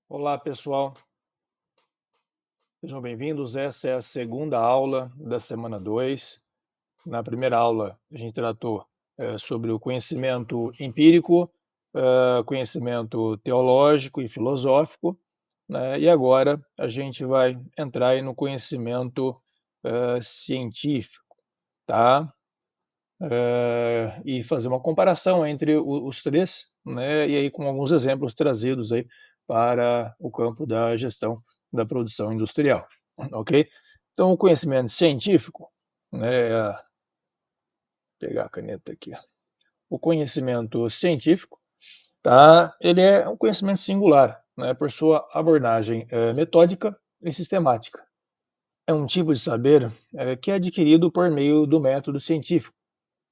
Olá, pessoal. Sejam bem-vindos. Essa é a segunda aula da semana 2. Na primeira aula, a gente tratou sobre o conhecimento empírico, conhecimento teológico e filosófico, né? E agora a gente vai entrar aí no conhecimento científico, tá? E fazer uma comparação entre os três, né? E aí com alguns exemplos trazidos aí para o campo da gestão da produção industrial, ok? Então, o conhecimento científico, né? Pegar a caneta aqui. O conhecimento científico, tá? Ele é um conhecimento singular, né? Por sua abordagem metódica e sistemática. É um tipo de saber que é adquirido por meio do método científico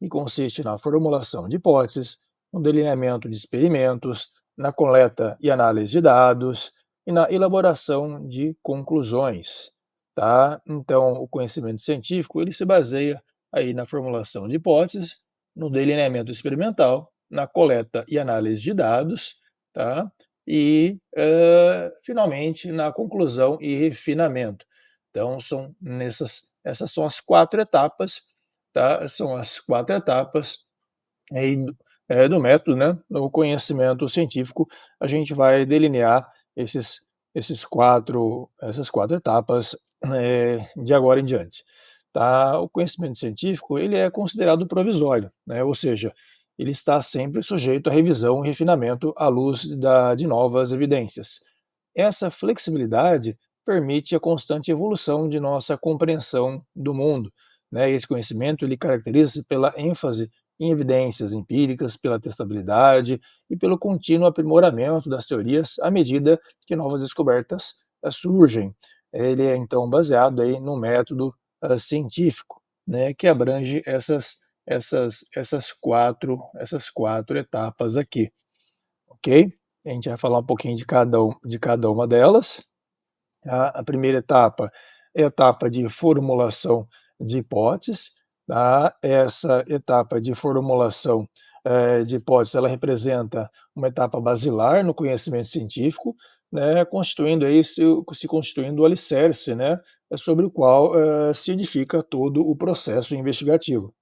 e consiste na formulação de hipóteses, no delineamento de experimentos, na coleta e análise de dados e na elaboração de conclusões, tá? Então, o conhecimento científico ele se baseia aí na formulação de hipóteses, no delineamento experimental, na coleta e análise de dados, tá? E, finalmente, na conclusão e refinamento. Então, essas são as quatro etapas, tá? São as quatro etapas aí do método, né? No conhecimento científico, a gente vai delinear essas quatro etapas de agora em diante. Tá? O conhecimento científico ele é considerado provisório, né? Ou seja, ele está sempre sujeito a revisão e refinamento à luz de novas evidências. Essa flexibilidade permite a constante evolução de nossa compreensão do mundo, né? Esse conhecimento ele caracteriza-se pela ênfase em evidências empíricas, pela testabilidade e pelo contínuo aprimoramento das teorias à medida que novas descobertas surgem. Ele é então baseado aí no método científico, né, que abrange essas quatro etapas aqui, ok? A gente vai falar um pouquinho de cada uma delas. Tá? A primeira etapa é a etapa de formulação de hipóteses. Tá? Essa etapa de formulação de hipóteses ela representa uma etapa basilar no conhecimento científico, né, constituindo aí se constituindo o alicerce, né, sobre o qual se edifica todo o processo investigativo.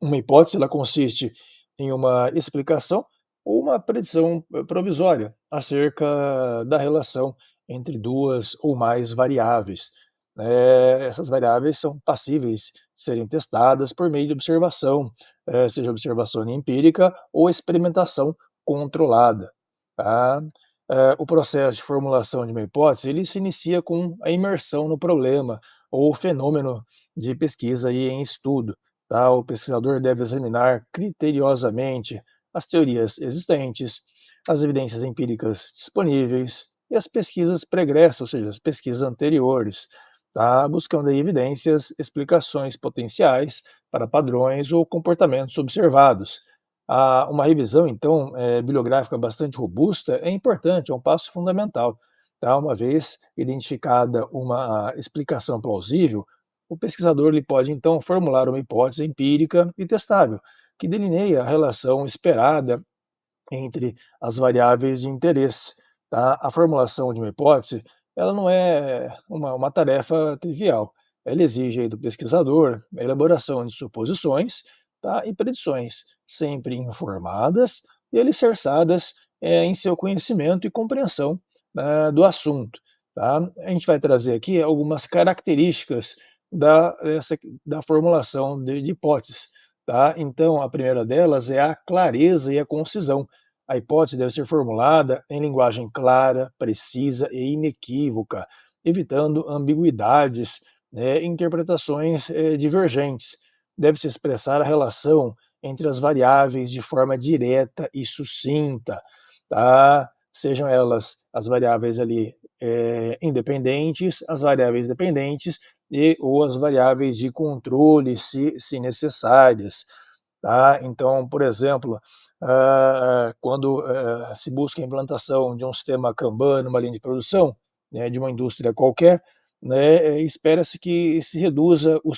Uma hipótese ela consiste em uma explicação ou uma predição provisória acerca da relação entre duas ou mais variáveis. Essas variáveis são passíveis de serem testadas por meio de observação, seja observação empírica ou experimentação controlada. Tá? O processo de formulação de uma hipótese ele se inicia com a imersão no problema ou fenômeno de pesquisa e em estudo. Tá? O pesquisador deve examinar criteriosamente as teorias existentes, as evidências empíricas disponíveis e as pesquisas pregressas, ou seja, as pesquisas anteriores, tá? Buscando aí evidências, explicações potenciais para padrões ou comportamentos observados. Uma revisão, então, bibliográfica bastante robusta é importante, é um passo fundamental. Tá? Uma vez identificada uma explicação plausível, o pesquisador ele pode então formular uma hipótese empírica e testável, que delineia a relação esperada entre as variáveis de interesse. Tá? A formulação de uma hipótese ela não é uma tarefa trivial. Ela exige aí do pesquisador a elaboração de suposições, tá? E predições, sempre informadas e alicerçadas em seu conhecimento e compreensão do assunto. Tá? A gente vai trazer aqui algumas características da formulação de hipóteses. Tá? Então, a primeira delas é a clareza e a concisão. A hipótese deve ser formulada em linguagem clara, precisa e inequívoca, evitando ambiguidades, né, e interpretações divergentes. Deve-se expressar a relação entre as variáveis de forma direta e sucinta, tá? Sejam elas as variáveis ali independentes, as variáveis dependentes ou as variáveis de controle, se necessárias. Tá? Então, por exemplo, quando se busca a implantação de um sistema Kanban numa linha de produção, né, de uma indústria qualquer, né, espera-se que se reduza o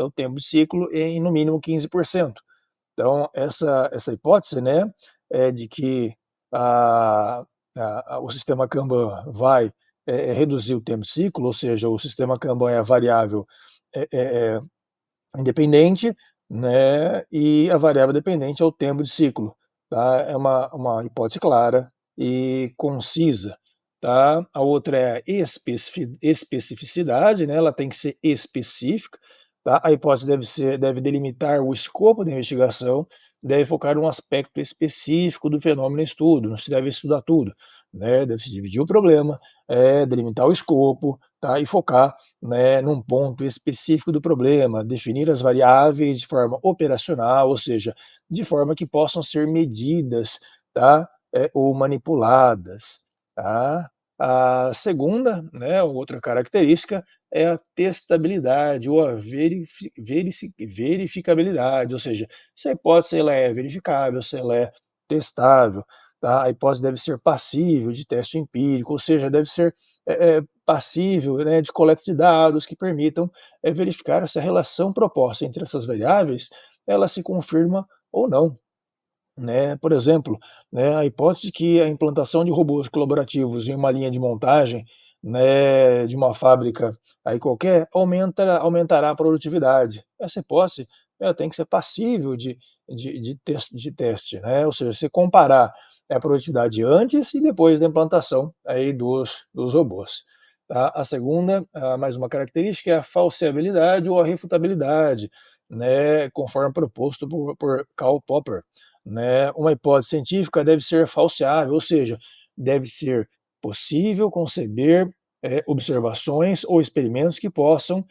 tempo de ciclo em no mínimo 15%. Então, essa hipótese, né, é de que o sistema Kanban vai reduzir o tempo de ciclo, ou seja, o sistema Kanban é a variável é, é, independente, né, e a variável dependente é o tempo de ciclo. Tá? É uma hipótese clara e concisa. Tá? A outra é a especificidade, né? Ela tem que ser específica. Tá? A hipótese deve delimitar o escopo da investigação, deve focar um aspecto específico do fenômeno em estudo, não se deve estudar tudo. Né? Deve se dividir o problema, delimitar o escopo, tá? E focar, né, num ponto específico do problema, definir as variáveis de forma operacional, ou seja, de forma que possam ser medidas, tá? Ou manipuladas. Tá? A segunda, né, outra característica é a testabilidade ou a verificabilidade, ou seja, se a hipótese ela é verificável, se ela é testável. Tá? A hipótese deve ser passível de teste empírico, ou seja, deve ser passível, né, de coleta de dados que permitam verificar se a relação proposta entre essas variáveis ela se confirma ou não. Né? Por exemplo, né, a hipótese que a implantação de robôs colaborativos em uma linha de montagem, né, de uma fábrica aí qualquer aumentará a produtividade. Essa hipótese tem que ser passível de teste, né? Ou seja, se comparar a produtividade antes e depois da implantação aí dos robôs. Tá? A segunda, mais uma característica, é a falseabilidade ou a refutabilidade, né, conforme proposto por Karl Popper. Né? Uma hipótese científica deve ser falseável, ou seja, deve ser possível conceber observações ou experimentos que possam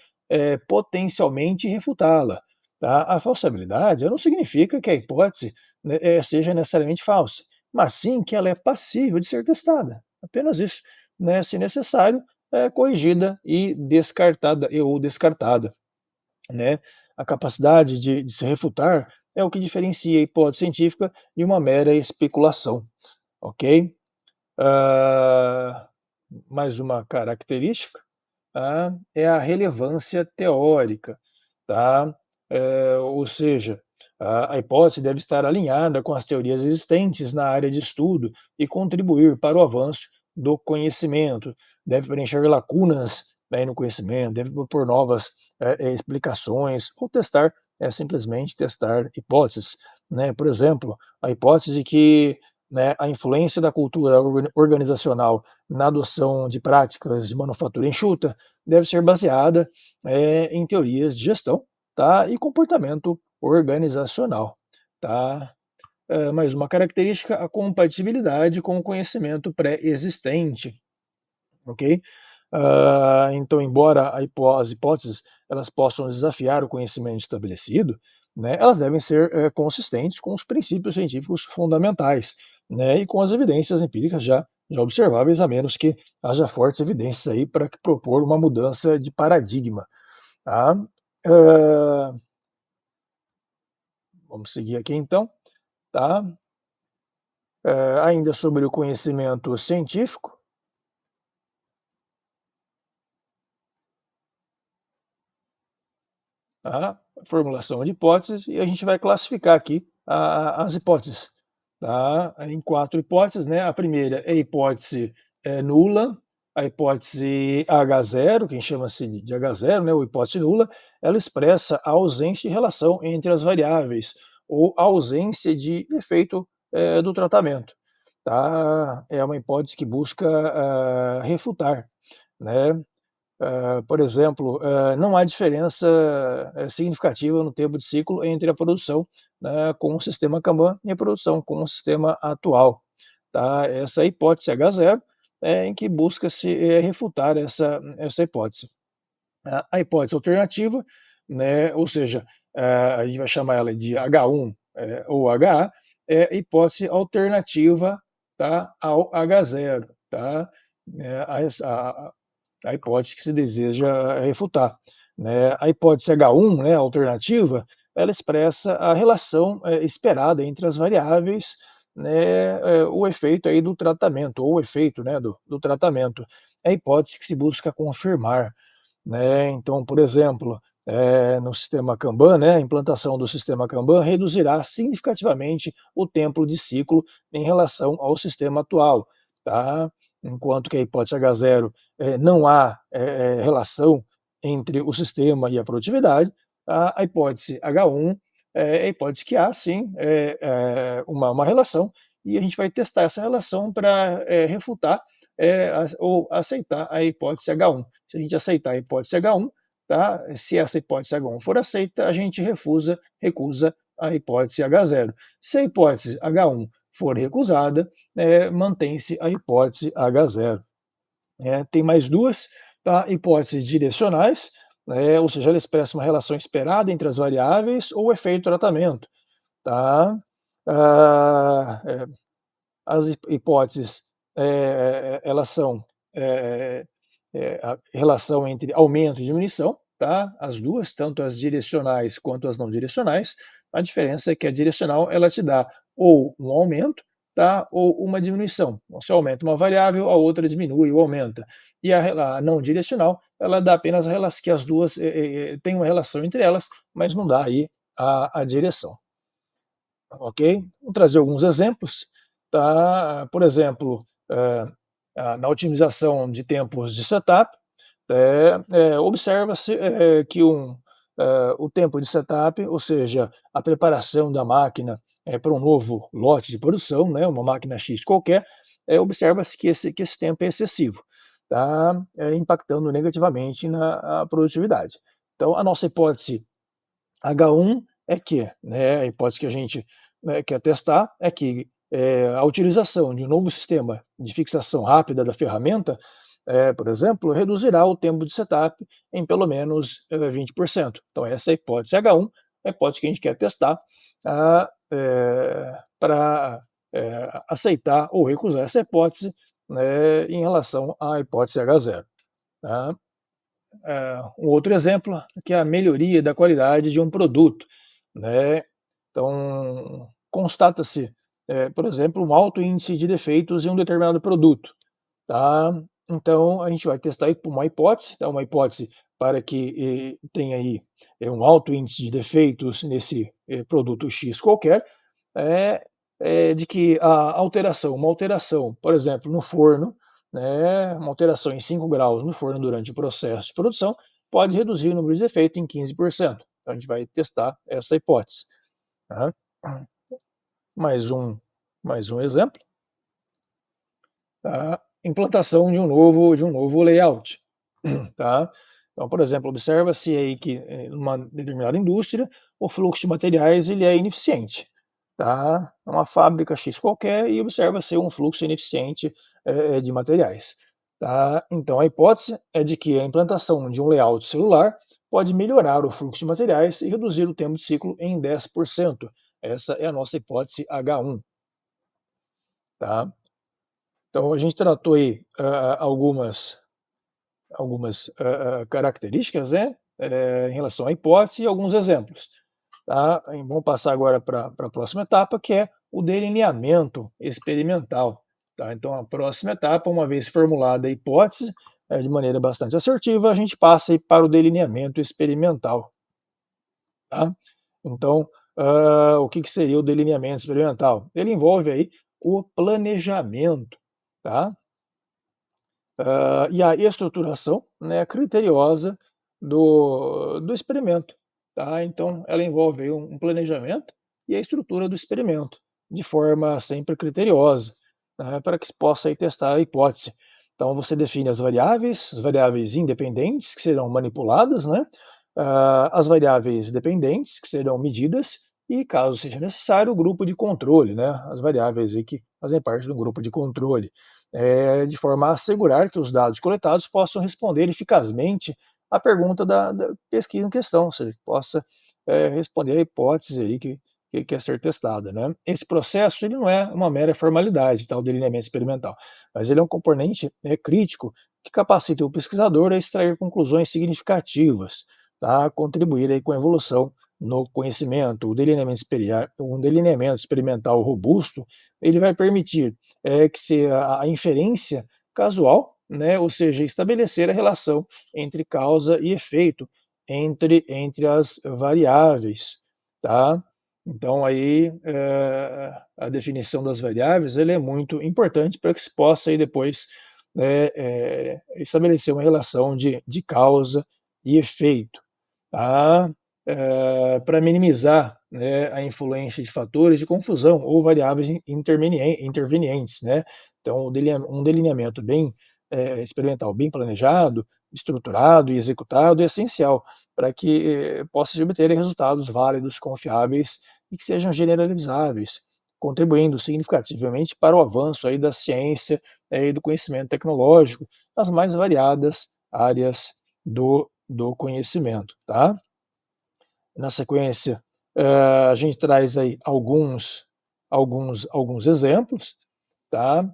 potencialmente refutá-la. Tá? A falsabilidade não significa que a hipótese, né, seja necessariamente falsa, mas sim que ela é passível de ser testada. Apenas isso. Né? Se necessário, corrigida e descartada ou descartada. Né? A capacidade de se refutar é o que diferencia a hipótese científica de uma mera especulação, ok? Ah, mais uma característica, é a relevância teórica, tá? Ou seja, a hipótese deve estar alinhada com as teorias existentes na área de estudo e contribuir para o avanço do conhecimento, deve preencher lacunas, né, no conhecimento, deve propor novas explicações ou testar, simplesmente testar hipóteses. Né? Por exemplo, a hipótese de que, né, a influência da cultura organizacional na adoção de práticas de manufatura enxuta deve ser baseada em teorias de gestão, tá? E comportamento organizacional. Tá? Mais uma característica, a compatibilidade com o conhecimento pré-existente. Ok? Então, embora as hipóteses elas possam desafiar o conhecimento estabelecido, né, elas devem ser consistentes com os princípios científicos fundamentais, né, e com as evidências empíricas já observáveis, a menos que haja fortes evidências aí para propor uma mudança de paradigma. Tá? Uh, Vamos seguir aqui então. Tá? Ainda sobre o conhecimento científico, a formulação de hipóteses, e a gente vai classificar aqui as hipóteses, tá? Em quatro hipóteses, né? A primeira é a hipótese nula, a hipótese H0, que chama-se de H0, né? Ou hipótese nula, ela expressa a ausência de relação entre as variáveis ou a ausência de efeito do tratamento, tá? É uma hipótese que busca refutar, né? Por exemplo, não há diferença significativa no tempo de ciclo entre a produção, né, com o sistema Kanban e a produção com o sistema atual. Tá? Essa é a hipótese H0, em que busca-se refutar essa hipótese. A hipótese alternativa, né, ou seja, a gente vai chamar ela de H1 ou HA, é a hipótese alternativa, tá, ao H0. Tá? A hipótese que se deseja refutar. Né? A hipótese H1, né, alternativa, ela expressa a relação esperada entre as variáveis, né, o efeito aí do tratamento, ou o efeito, né, do tratamento. É a hipótese que se busca confirmar. Né? Então, por exemplo, no sistema Kanban, né, a implantação do sistema Kanban reduzirá significativamente o tempo de ciclo em relação ao sistema atual. tá? Enquanto que a hipótese H0 não há relação entre o sistema e a produtividade, a hipótese H1 é a hipótese que há, sim, uma relação, e a gente vai testar essa relação para refutar ou aceitar a hipótese H1. Se a gente aceitar a hipótese H1, tá? Se essa hipótese H1 for aceita, a gente recusa a hipótese H0. Se a hipótese H1 for recusada, mantém-se a hipótese H0. Tem mais duas, tá? Hipóteses direcionais, ou seja, ela expressa uma relação esperada entre as variáveis ou efeito do tratamento. Tá? As hipóteses, elas são a relação entre aumento e diminuição, tá? As duas, tanto as direcionais quanto as não direcionais. A diferença é que a direcional ela te dá ou um aumento, tá? Ou uma diminuição. Então, se aumenta uma variável, a outra diminui ou aumenta. E a não direcional, ela dá apenas a relação, que as duas têm uma relação entre elas, mas não dá aí a direção. Ok? Vou trazer alguns exemplos. Tá? Por exemplo, na otimização de tempos de setup, observa-se que o tempo de setup, ou seja, a preparação da máquina para um novo lote de produção, né, uma máquina X qualquer, observa-se que esse tempo é excessivo, tá? Impactando negativamente na produtividade. Então, a nossa hipótese H1 é que, né, a hipótese que a gente quer testar é que a utilização de um novo sistema de fixação rápida da ferramenta, por exemplo, reduzirá o tempo de setup em pelo menos 20%. Então, essa é a hipótese H1, a hipótese que a gente quer testar para aceitar ou recusar essa hipótese, né, em relação à hipótese H0. Tá? Um outro exemplo que é a melhoria da qualidade de um produto, né? Então, constata-se, por exemplo, um alto índice de defeitos em um determinado produto, tá? Então, a gente vai testar uma hipótese, tá? Uma hipótese para que tenha aí um alto índice de defeitos nesse produto X qualquer, de que uma alteração, por exemplo, no forno, né, uma alteração em 5 graus no forno durante o processo de produção, pode reduzir o número de defeitos em 15%. Então, a gente vai testar essa hipótese. Tá? Mais um exemplo. A implantação de um novo layout. Tá? Então, por exemplo, observa-se aí que em uma determinada indústria o fluxo de materiais ele é ineficiente. Tá? É uma fábrica X qualquer e observa-se um fluxo ineficiente de materiais. Tá? Então, a hipótese é de que a implantação de um layout celular pode melhorar o fluxo de materiais e reduzir o tempo de ciclo em 10%. Essa é a nossa hipótese H1. Tá? Então, a gente tratou aí algumas características, né, em relação à hipótese e alguns exemplos. Tá? Vamos passar agora para a próxima etapa, que é o delineamento experimental. Tá? Então, a próxima etapa, uma vez formulada a hipótese, de maneira bastante assertiva, a gente passa aí para o delineamento experimental. Tá? Então, o que seria o delineamento experimental? Ele envolve aí o planejamento, tá? E a estruturação, né, criteriosa do experimento. Tá? Então, ela envolve um planejamento e a estrutura do experimento, de forma sempre criteriosa, né, para que se possa aí testar a hipótese. Então, você define as variáveis independentes, que serão manipuladas, né, as variáveis dependentes, que serão medidas, e, caso seja necessário, o grupo de controle, né, as variáveis aí que fazem parte do grupo de controle, de forma a assegurar que os dados coletados possam responder eficazmente à pergunta da pesquisa em questão, ou seja, que possa responder a hipótese aí que quer ser testada. Né? Esse processo ele não é uma mera formalidade, tá, o delineamento experimental, mas ele é um componente crítico que capacita o pesquisador a extrair conclusões significativas, tá, a contribuir aí com a evolução no conhecimento. Um delineamento experimental robusto ele vai permitir que se a inferência casual, né, ou seja, estabelecer a relação entre causa e efeito entre as variáveis, tá? Então aí a definição das variáveis ele é muito importante para que se possa aí depois estabelecer uma relação de causa e efeito, tá? Para minimizar, né, a influência de fatores de confusão ou variáveis intervenientes, né? Então, um delineamento bem experimental, bem planejado, estruturado e executado é essencial para que possa se obter resultados válidos, confiáveis e que sejam generalizáveis, contribuindo significativamente para o avanço aí da ciência e do conhecimento tecnológico nas mais variadas áreas do conhecimento, tá? Na sequência, a gente traz aí alguns exemplos, tá?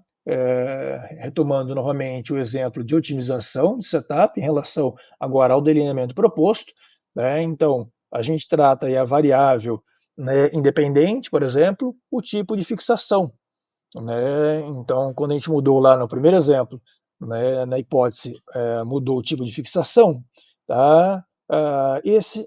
Retomando novamente o exemplo de otimização de setup em relação agora ao delineamento proposto, né? Então, a gente trata aí a variável, né, independente, por exemplo, o tipo de fixação, né? Então, quando a gente mudou lá no primeiro exemplo, né, na hipótese, mudou o tipo de fixação, tá?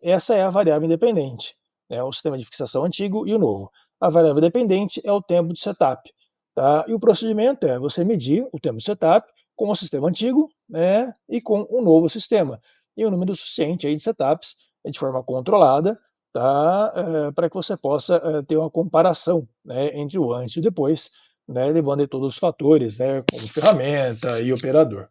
Essa é a variável independente, né? O sistema de fixação antigo e o novo. A variável dependente é o tempo de setup, tá? E o procedimento é você medir o tempo de setup com o sistema antigo, né, e com o novo sistema, e um número suficiente aí de setups de forma controlada, tá? Para que você possa ter uma comparação, né, entre o antes e o depois, né, levando aí todos os fatores, né, como ferramenta e operador.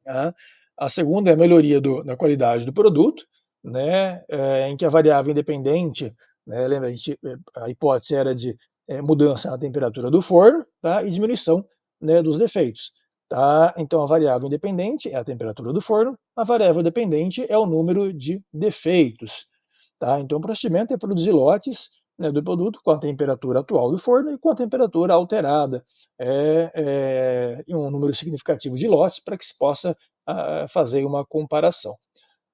Tá? A segunda é a melhoria da qualidade do produto, né, em que a variável independente, né, lembra, a hipótese era de mudança na temperatura do forno, tá, e diminuição, né, dos defeitos. Tá? Então, a variável independente é a temperatura do forno, a variável dependente é o número de defeitos. Tá? Então, o procedimento é produzir lotes, né, do produto com a temperatura atual do forno e com a temperatura alterada, em um número significativo de lotes para que se possa fazer uma comparação.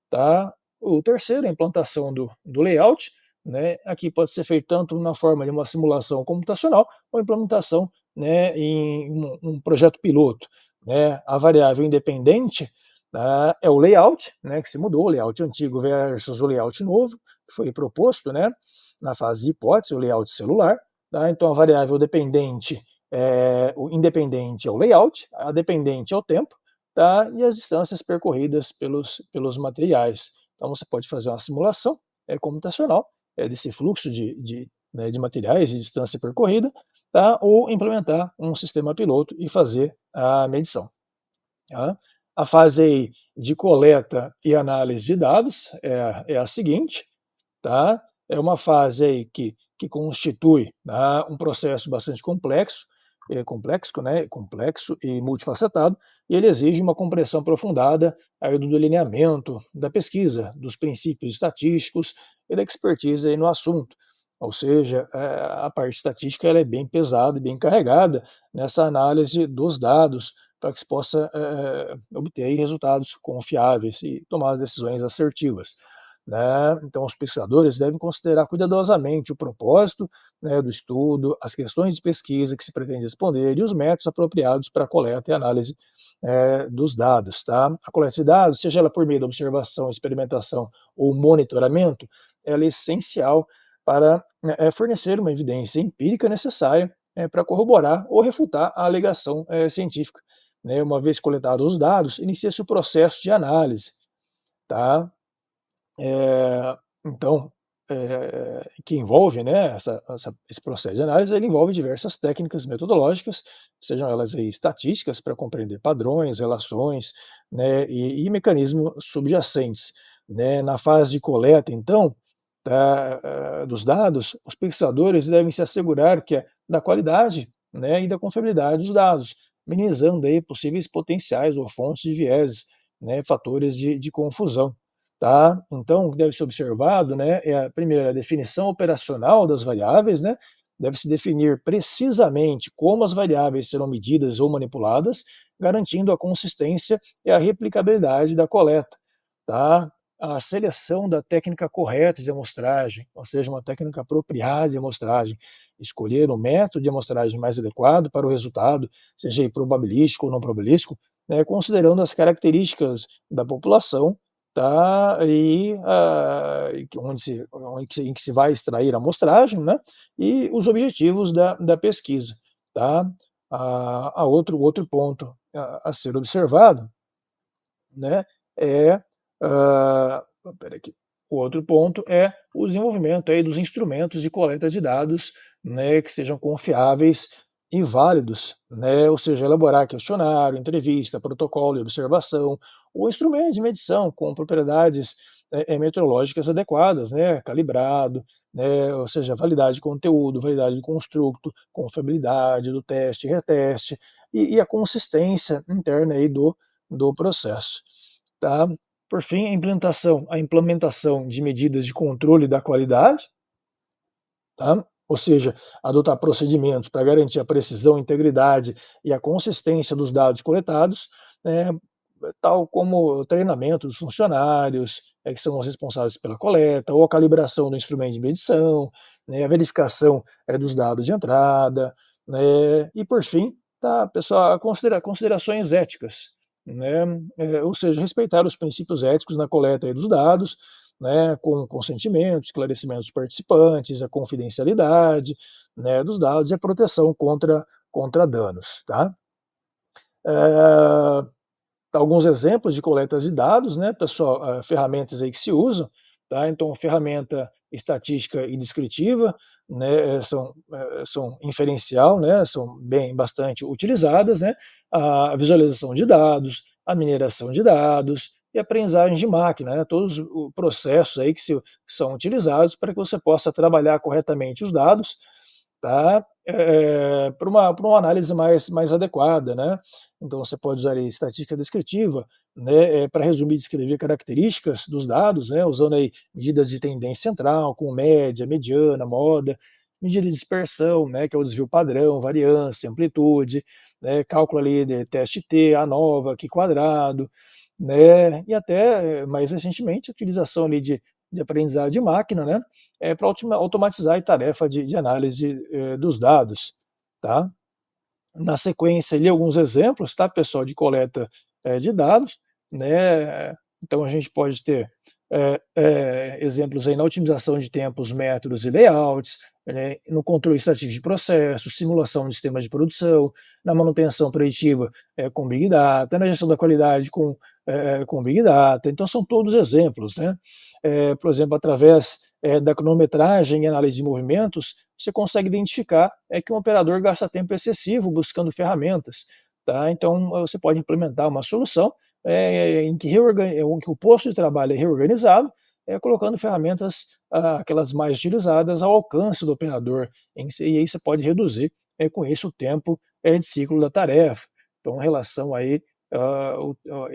Tá? O terceiro é a implantação do layout. Né? Aqui pode ser feito tanto na forma de uma simulação computacional ou implementação, né, em um projeto piloto. Né? A variável independente, tá, é o layout, né, que se mudou, o layout antigo versus o layout novo, que foi proposto, né, na fase de hipótese, o layout celular. Tá? Então a variável dependente, o independente é o layout, a dependente é o tempo, tá? E as distâncias percorridas pelos materiais. Então, você pode fazer uma simulação computacional desse fluxo né, de materiais, de distância percorrida, tá? Ou implementar um sistema piloto e fazer a medição. Tá? A fase de coleta e análise de dados é a seguinte, tá? É uma fase aí que constitui, tá, um processo bastante complexo e multifacetado, e ele exige uma compreensão aprofundada aí do delineamento, da pesquisa, dos princípios estatísticos e da expertise aí no assunto. Ou seja, a parte estatística ela é bem pesada e bem carregada nessa análise dos dados para que se possa obter aí resultados confiáveis e tomar as decisões assertivas. Né? Então, os pesquisadores devem considerar cuidadosamente o propósito, né, do estudo, as questões de pesquisa que se pretende responder e os métodos apropriados para a coleta e análise dos dados. Tá? A coleta de dados, seja ela por meio da observação, experimentação ou monitoramento, ela é essencial para fornecer uma evidência empírica necessária para corroborar ou refutar a alegação científica. Né? Uma vez coletados os dados, inicia-se o processo de análise. Tá? Então, que envolve, né, esse processo de análise, ele envolve diversas técnicas metodológicas, sejam elas aí estatísticas para compreender padrões, relações, né, e mecanismos subjacentes. Né. Na fase de coleta, então, dos dados, os pesquisadores devem se assegurar da qualidade, né, e da confiabilidade dos dados, minimizando aí possíveis potenciais ou fontes de vieses, né, fatores de confusão. Tá? Então, o que deve ser observado, né, é primeiro a definição operacional das variáveis, né? Deve-se definir precisamente como as variáveis serão medidas ou manipuladas, garantindo a consistência e a replicabilidade da coleta. Tá? A seleção da técnica correta de amostragem, ou seja, uma técnica apropriada de amostragem, escolher o método de amostragem mais adequado para o resultado, seja probabilístico ou não probabilístico, né, considerando as características da população, tá? Em que se vai extrair a amostragem, né? E os objetivos da pesquisa, tá? Outro ponto a ser observado, né, é, espera aqui, o outro ponto é o desenvolvimento aí dos instrumentos de coleta de dados, né, que sejam confiáveis e válidos, né, ou seja, elaborar questionário, entrevista, protocolo de observação, ou instrumento de medição com propriedades meteorológicas adequadas, né, calibrado, né, ou seja, validade de conteúdo, validade de construto, confiabilidade do teste, reteste e a consistência interna aí do processo. Tá? Por fim, a implementação de medidas de controle da qualidade, tá? Ou seja, adotar procedimentos para garantir a precisão, integridade e a consistência dos dados coletados, né, tal como o treinamento dos funcionários, que são os responsáveis pela coleta, ou a calibração do instrumento de medição, né, a verificação dos dados de entrada, né, e por fim, tá, pessoal, considerações éticas, né, ou seja, respeitar os princípios éticos na coleta aí dos dados, né, com consentimento, esclarecimento dos participantes, a confidencialidade, né, dos dados e a proteção contra danos. Tá? É, alguns exemplos de coletas de dados, né, pessoal, ferramentas aí que se usam, tá? Então, ferramenta estatística e descritiva, né, são inferencial, né, são bastante utilizadas, né, a visualização de dados, a mineração de dados e a aprendizagem de máquina, né, todos os processos aí são utilizados para que você possa trabalhar corretamente os dados, tá? Para uma análise mais adequada, né? Então você pode usar aí estatística descritiva, né, para resumir e descrever características dos dados, né, usando aí medidas de tendência central, como média, mediana, moda, medida de dispersão, né, que é o desvio padrão, variância, amplitude, né, cálculo ali de teste T, A nova, Q quadrado, né, e até mais recentemente a utilização ali de aprendizagem de máquina, né, para automatizar a tarefa de análise dos dados, tá? Na sequência, ali alguns exemplos, tá, pessoal, de coleta de dados, né? Então a gente pode ter exemplos aí na otimização de tempos, métodos e layouts, né, no controle estatístico de processos, simulação de sistemas de produção, na manutenção preditiva com Big Data, na gestão da qualidade com Big Data. Então são todos exemplos, né? Por exemplo, através da cronometragem e análise de movimentos, você consegue identificar que um operador gasta tempo excessivo buscando ferramentas. Tá? Então, você pode implementar uma solução em que o posto de trabalho é reorganizado, colocando ferramentas, aquelas mais utilizadas, ao alcance do operador, e aí você pode reduzir com isso o tempo de ciclo da tarefa. Então, em relação aí a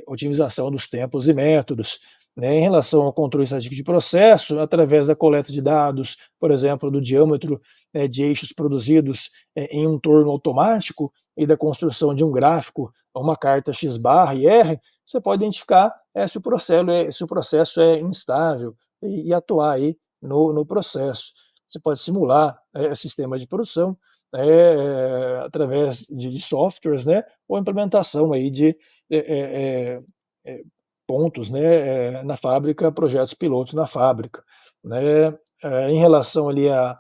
otimização dos tempos e métodos, né, em relação ao controle estatístico de processo, através da coleta de dados, por exemplo, do diâmetro de eixos produzidos em um torno automático e da construção de um gráfico, uma carta X barra e R, você pode identificar se o processo é instável e atuar aí no processo. Você pode simular sistemas de produção através de softwares, né, ou implementação aí de pontos, né, na fábrica, projetos pilotos na fábrica, né, em relação ali a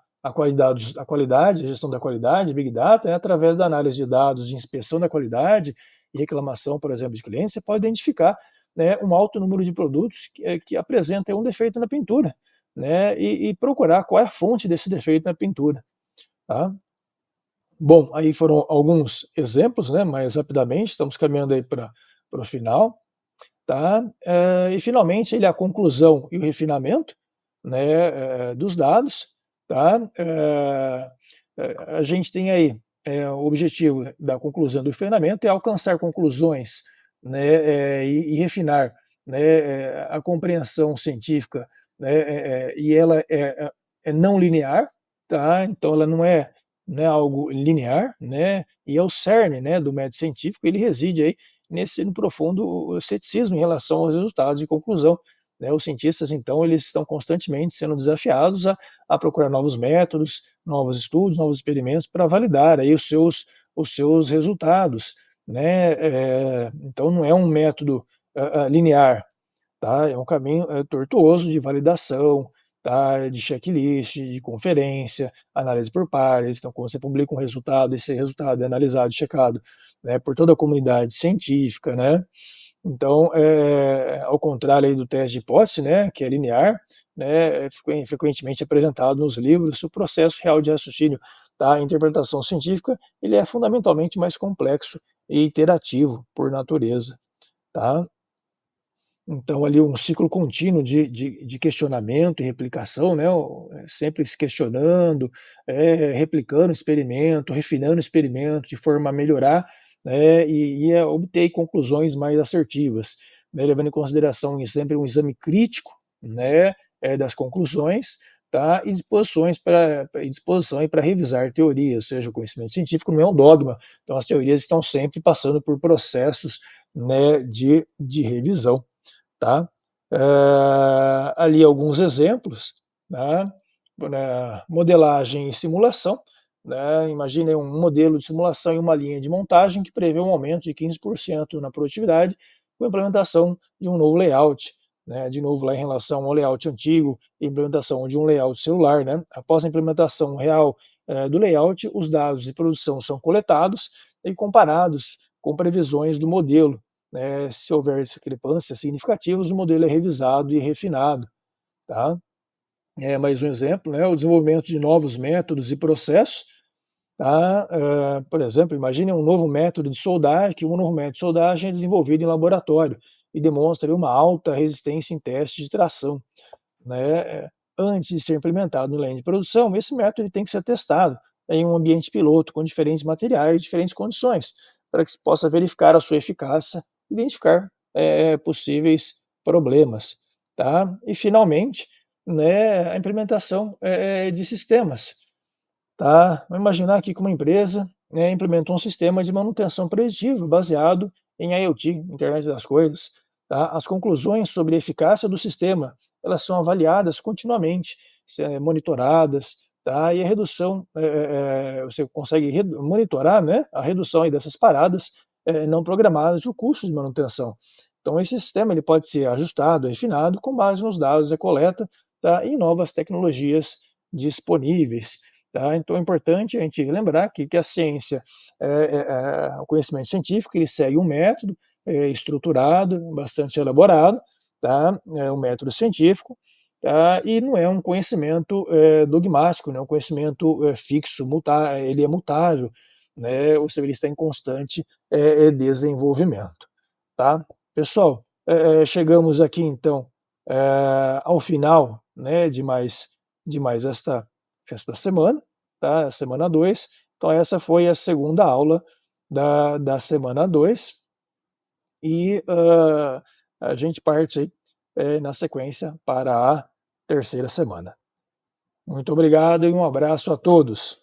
gestão da qualidade, Big Data, através da análise de dados de inspeção da qualidade e reclamação, por exemplo, de clientes, você pode identificar, né, um alto número de produtos que apresentam um defeito na pintura, né, e procurar qual é a fonte desse defeito na pintura, tá? Bom, aí foram alguns exemplos, né, mais rapidamente, estamos caminhando aí para o final. Tá? E finalmente ele a conclusão e o refinamento, né, dos dados, tá? A gente tem aí o objetivo da conclusão do refinamento é alcançar conclusões, né, e refinar, né, a compreensão científica, né, e ela é não linear, tá? Então ela não é, né, algo linear, né? E é o cerne, né, do método científico, ele reside aí no profundo ceticismo em relação aos resultados de conclusão. Né? Os cientistas, então, eles estão constantemente sendo desafiados a procurar novos métodos, novos estudos, novos experimentos para validar aí os seus resultados. Né? Então, não é um método linear. tá? É um caminho tortuoso de validação, tá? De checklist, de conferência, análise por pares. Então, quando você publica um resultado, esse resultado é analisado, checado, né, por toda a comunidade científica, né? Então, ao contrário aí do teste de hipótese, né, que é linear, né, é frequentemente apresentado nos livros, o processo real de raciocínio da interpretação científica ele é fundamentalmente mais complexo e iterativo por natureza, tá? Então, ali um ciclo contínuo de questionamento e replicação, né? Sempre se questionando, replicando o experimento, refinando o experimento, de forma a melhorar, né? E a obter conclusões mais assertivas, né? Levando em consideração sempre um exame crítico, né? Das conclusões, tá? E disposição para revisar teorias, ou seja, o conhecimento científico não é um dogma, então as teorias estão sempre passando por processos, né? De revisão, tá? Ali alguns exemplos, tá? Modelagem e simulação, né? Imagine um modelo de simulação e uma linha de montagem que prevê um aumento de 15% na produtividade com a implementação de um novo layout, né? De novo, lá em relação ao layout antigo, implementação de um layout celular, né? Após a implementação real do layout, os dados de produção são coletados e comparados com previsões do modelo, né? Se houver discrepâncias significativas, o modelo é revisado e refinado, tá? Mais um exemplo, né? O desenvolvimento de novos métodos e processos, tá? Por exemplo, imagine um novo método de soldagem, que um novo método de soldagem é desenvolvido em laboratório e demonstra uma alta resistência em testes de tração, né? Antes de ser implementado no linha de produção, esse método ele tem que ser testado em um ambiente piloto com diferentes materiais, diferentes condições, para que se possa verificar a sua eficácia, identificar possíveis problemas, tá? E finalmente, né, a implementação de sistemas, tá? Vamos imaginar aqui que uma empresa, né, implementou um sistema de manutenção preditiva baseado em IoT, Internet das Coisas. Tá? As conclusões sobre a eficácia do sistema elas são avaliadas continuamente, monitoradas, tá? E a redução, você consegue monitorar, né, a redução aí dessas paradas não programadas e o custo de manutenção. Então, esse sistema ele pode ser ajustado, refinado, com base nos dados da coleta, tá? E novas tecnologias disponíveis. Tá? Então é importante a gente lembrar que a ciência, o conhecimento científico, ele segue um método estruturado, bastante elaborado, tá? É um método científico, tá? E não é um conhecimento dogmático, não é um conhecimento fixo, ele é mutável, né? Ou seja, ele está em constante desenvolvimento. Tá? Pessoal, chegamos aqui então ao final, né, de mais esta semana, tá? Semana 2. Então, essa foi a segunda aula da semana 2 e a gente parte aí, na sequência para a terceira semana. Muito obrigado e um abraço a todos.